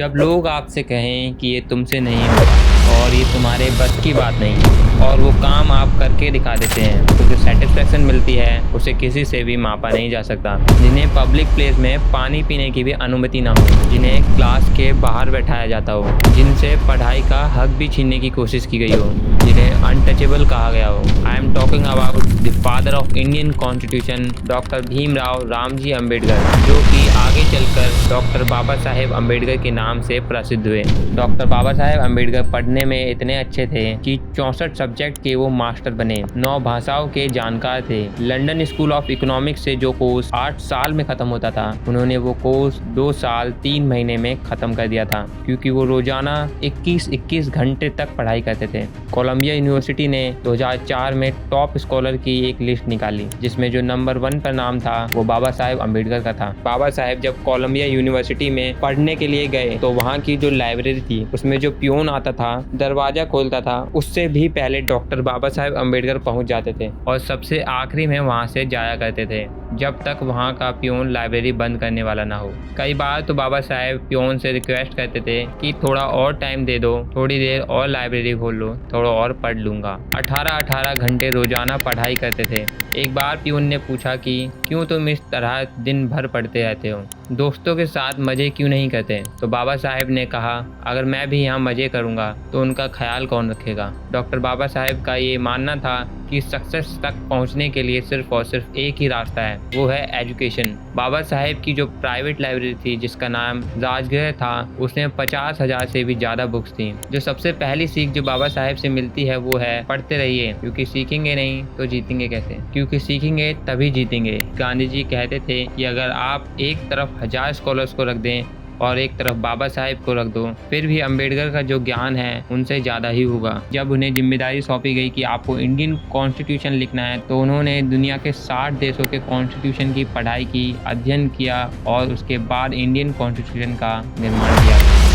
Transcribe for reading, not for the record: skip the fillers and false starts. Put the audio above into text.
जब लोग आपसे कहें कि ये तुमसे नहीं होगा और ये तुम्हारे बस की बात नहीं और वो काम आप करके दिखा देते हैं तो जो सेटिस्फेक्शन मिलती है उसे किसी से भी मापा नहीं जा सकता। जिन्हें पब्लिक प्लेस में पानी पीने की भी अनुमति ना हो, जिन्हें क्लास के बाहर बैठाया जाता हो, जिनसे पढ़ाई का हक भी छीनने की कोशिश की गई हो, जिन्हें अनटचेबल कहा गया हो। I am talking about the father of Indian constitution, doctor Bhimrao Ramji Ambedkar, जो कि आगे चलकर डॉक्टर बाबा साहेब अम्बेडकर के नाम से प्रसिद्ध हुए। डॉक्टर बाबा साहेब अम्बेडकर पढ़ने में इतने अच्छे थे कि 64 सब्जेक्ट के वो मास्टर बने, 9 भाषाओं के जानकार थे। लंदन स्कूल ऑफ इकोनॉमिक्स से जो कोर्स 8 साल में खत्म होता था, उन्होंने वो कोर्स 2 साल 3 महीने में खत्म कर दिया था, क्योंकि वो रोजाना 21 घंटे तक पढ़ाई करते थे। कोलंबिया यूनिवर्सिटी ने 2004 में टॉप स्कॉलर की एक लिस्ट निकाली, जिसमें जो नंबर 1 पर नाम था वो बाबा साहेब अम्बेडकर का था। बाबा साहेब जब कोलंबिया यूनिवर्सिटी में पढ़ने के लिए गए तो वहाँ की जो लाइब्रेरी थी उसमें जो पियोन आता था, दरवाजा खोलता था, उससे भी पहले डॉक्टर बाबा साहेब अम्बेडकर पहुंच जाते थे और सबसे आखिरी में वहां से जाया करते थे, जब तक वहां का पियोन लाइब्रेरी बंद करने वाला ना हो। कई बार तो बाबा साहेब पियोन से रिक्वेस्ट करते थे कि थोड़ा और टाइम दे दो, थोड़ी देर और लाइब्रेरी खोल लो, थोड़ा और पढ़ लूंगा। 18 घंटे रोजाना पढ़ाई करते थे। एक बार पियोन ने पूछा कि क्यों तुम इस तरह दिन भर पढ़ते रहते हो, दोस्तों के साथ मज़े क्यों नहीं करते? तो बाबा साहेब ने कहा, अगर मैं भी यहाँ मज़े करूँगा तो उनका ख्याल कौन रखेगा। डॉक्टर बाबा साहेब का ये मानना था कि सक्सेस तक पहुँचने के लिए सिर्फ और सिर्फ एक ही रास्ता है, वो है एजुकेशन। बाबा साहेब की जो प्राइवेट लाइब्रेरी थी जिसका नाम राजगृह था, उसमें 50,000 से भी ज़्यादा बुक्स थी। जो सबसे पहली सीख जो बाबा साहेब से मिलती है वो है पढ़ते रहिए, क्योंकि सीखेंगे नहीं तो जीतेंगे कैसे, क्योंकि सीखेंगे तभी जीतेंगे। गांधी जी कहते थे कि अगर आप एक तरफ 1000 स्कॉलर्स को रख दें और एक तरफ बाबा साहेब को रख दो, फिर भी अम्बेडकर का जो ज्ञान है उनसे ज़्यादा ही होगा। जब उन्हें जिम्मेदारी सौंपी गई कि आपको इंडियन कॉन्स्टिट्यूशन लिखना है, तो उन्होंने दुनिया के 60 देशों के कॉन्स्टिट्यूशन की पढ़ाई की, अध्ययन किया और उसके बाद इंडियन कॉन्स्टिट्यूशन का निर्माण किया।